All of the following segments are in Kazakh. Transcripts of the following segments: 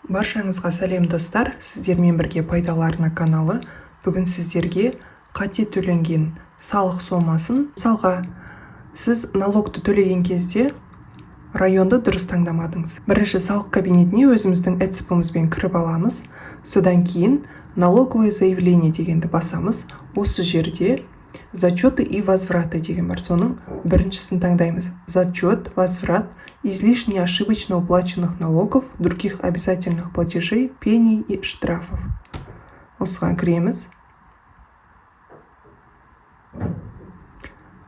Баршаңызға сәлем достар, сіздермен бірге пайдаларына каналы. Бүгін сіздерге қате төленген салық сомасын, мысалға, сіз налогты төлеген кезде районды дұрыс таңдамадыңыз. Бірінші салық кабинетіне өзіміздің ЭЦП-імізбен кіріп аламыз. Содан кейін налоговое заявление дегенді басамыз. Осы жерде зачеты и возвраты деген бар. Соның біріншісін таңдаймыз. Зачет, возврат, излишне ошибочно уплаченных налогов, других обязательных платежей, пений и штрафов. Осыған кіреміз.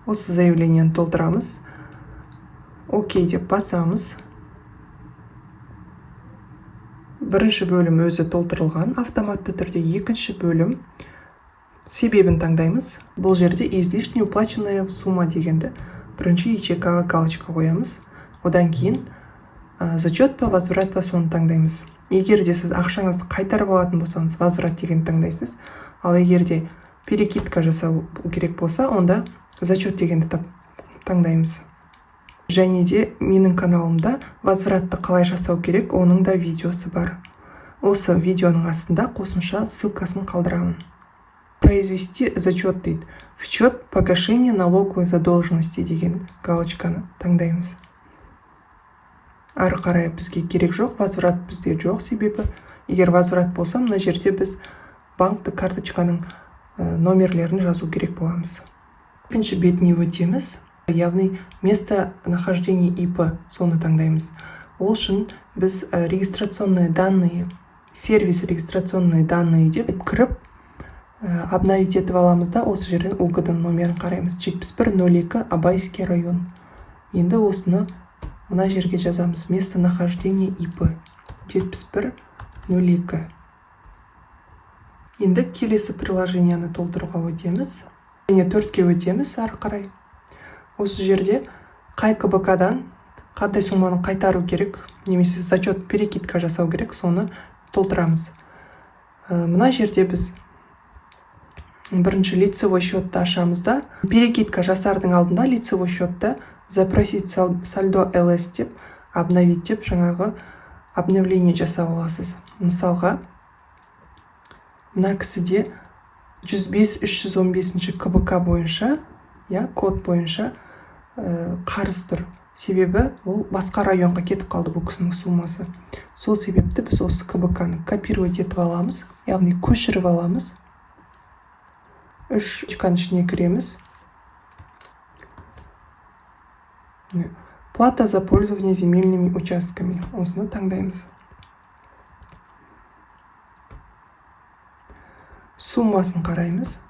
Осы заявлениені толтырамыз. Окей деп басамыз. Бірінші бөлім өзі толтырылған, автоматты түрде. Екінші бөлім себебін таңдаймыз. Бұл жерде излишне уплаченная сумма дегенді бірінші ячейкаға галочка қоямыз. Одан кейін зачет па возврат па соны таңдаймыз. Егер де сіз ақшаңызды қайтарып алатын болсаңыз, возврат дегенді таңдайсыз. Ал егер де перекидка жасау керек болса, онда зачет дегенді таңдаймыз. Және де менің каналымда возвратты қалай жасау керек, оның да видеосы бар. Осы видеоның астында қосымша ссылкасын қалдырамын. Произвести зачет дейді. В счет погашения налоговой задолженности деген галочканы таңдаймыз. Ары қарай бізге керек жоқ, возврат бізде жоқ, себебі егер возврат болса, мына жерде біз банкты карточканың номерлерін жазу керек боламыз. Екінші бетіне өтеміз. Явный место нахождения ИП, соны таңдаймыз. Ол үшін біз регистрационные данные, сервис регистрационные данные деп кіріп, обновить етіп аламыз да, осы жерден УГДың номерін қараймыз. 7102 Абайский район. Енді осыны мына жерге жазамыз. Место нахождения ИП 7102. Енді келесі приложениені толтыруға өтеміз. Және 4-ке өтеміз ары қарай. Осы жерде қай КБК-дан қандай сумманы қайтару керек, немесе зачет перекидка жасау керек, соны толтырамыз. Мына жерде біз бірінші лицевой счетты ашамыз да, перекидка жасардың алдында лицевой счетта запросить сальдо ЛС деп, обновить деп, жаңағы обновление жасап аласыз. Мысалға, мына кісіде 105-315 КБК бойынша, код бойынша қарыз тұр. Себебі ол басқа районға кетіп қалды бұл кісінің суммасы. Сол себепті біз осы КБК-ны копировать етіп аламыз, яғни көшіріп аламыз. 3 ячейканың ішіне кіреміз. Плата за пользование земельными участками. Осыны таңдаймыз. Суммасын қараймыз.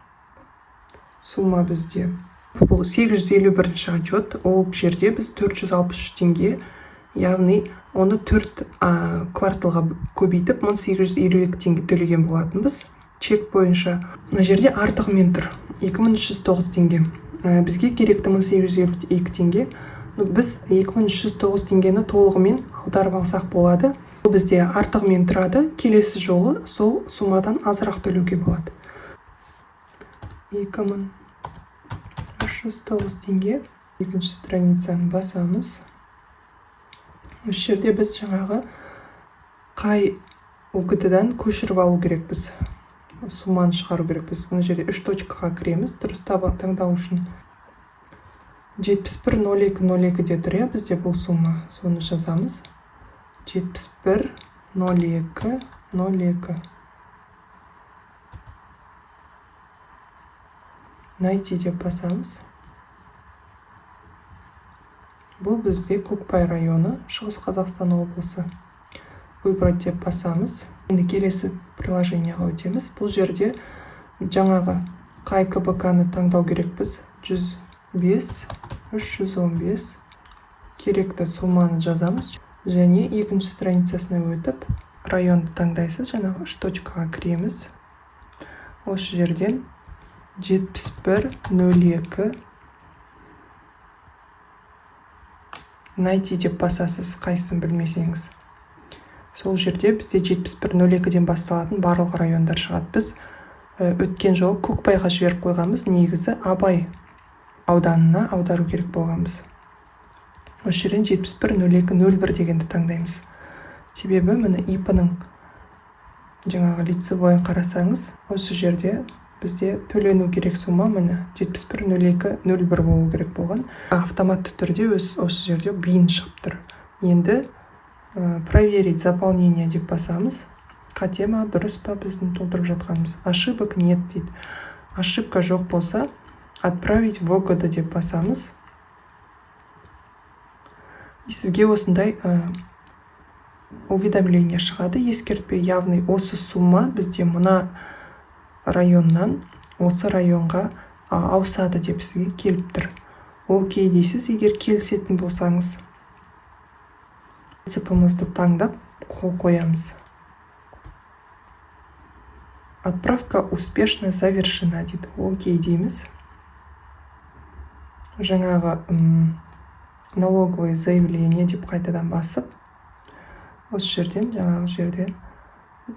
Сумма бізде бұл 851 отчет, ол жерде біз 463 теңге, яғни оны 4 кварталға көбейтіп 1852 теңге төлеген болатынбыз. Чек бойынша мына жерде артығымен тұр 2309 теңге. Бізге керекті 1852 теңге. Біз 2309 теңгені толығымен аударып алсақ болады. Бұл бізде артығымен тұрады. Келесі жолы сол суммадан азырақ төлеуге болады. 2309 теңге. Екінші страницаны басамыз. Осы жерде біз жаңағы қай УГД-дан көшіріп алу керекпіз. Сумманы шығару керекпіз. Мына жерде 3 точкаға кіреміз. Дұрыс таңдау үшін 710202 де тұр, бізде бұл сумма. Соны жазамыз. 710202. Найти деп басамыз. Бұл бізде Көкбай районы, Шығыс Қазақстан облысы. Выбрать деп басамыз. Енді келесі приложениеға өтеміз. Бұл жерде жаңағы қай КБК-ны таңдау керекпіз. 105-315 керекті сумманы жазамыз. Және екінші страницасына өтіп, районды таңдайсыз. Жаңағы 3 точкаға кіреміз. Осы жерден 7102 найти деп басасыз, қайсысын білмесеңіз. Сол жерде бізде 7102-ден басталатын барлық райондар шығады. Біз өткен жол Көкбайға жіберіп қойғанбыз, негізі Абай ауданына аудару керек болғанбыз. Осы жерден 710201 дегенді таңдаймыз. Себебі міне ИП-ның жаңағы лицевойын қарасаңыз, осы жерде бізде төлену керек сума міне 71.02.01 болу керек болған. Автоматты түрде осы жерде бин шығып тұр. Енді проверить заполнение деп басамыз. Қате ма, дұрыс па біздің толтырып жатқанымыз. Ошибок нет дейді. Ошибка жоқ болса, отправить в ОГД деп басамыз. И сізге осындай уведомление шығады. Ескертпе явный, осы сума бізде мына районнан осы районға ауысады деп сізге келіп тұр. Окей дейсіз. Егер келісетін болсаңыз, принципімізді таңдап қол қоямыз. Отправка успешно завершена дейді. Окей дейміз. Жаңағы налоговое заявление деп қайтадан басып, осы жерден жаңағы жерден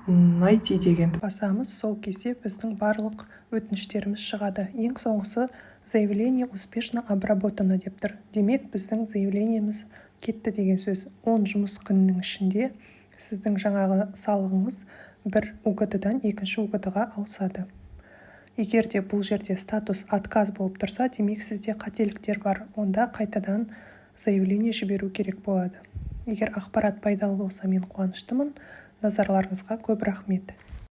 найти дегенді басамыз. Сол кезде біздің барлық өтініштеріміз шығады. Ең соңғысы заявление успешно обработано деп тұр. Демек біздің заявлениеміз кетті деген сөз. 10 жұмыс күнінің ішінде сіздің жаңағы салығыңыз бір УГД-дан екінші УГД-ға ауысады. Егер де бұл жерде статус отказ болып тұрса, демек сізде қателіктер бар. Онда қайтадан заявление жіберу керек болады. Егер ақпарат пайдалы болса, мен қуаныштымын. Назарларыңызға көп рахмет.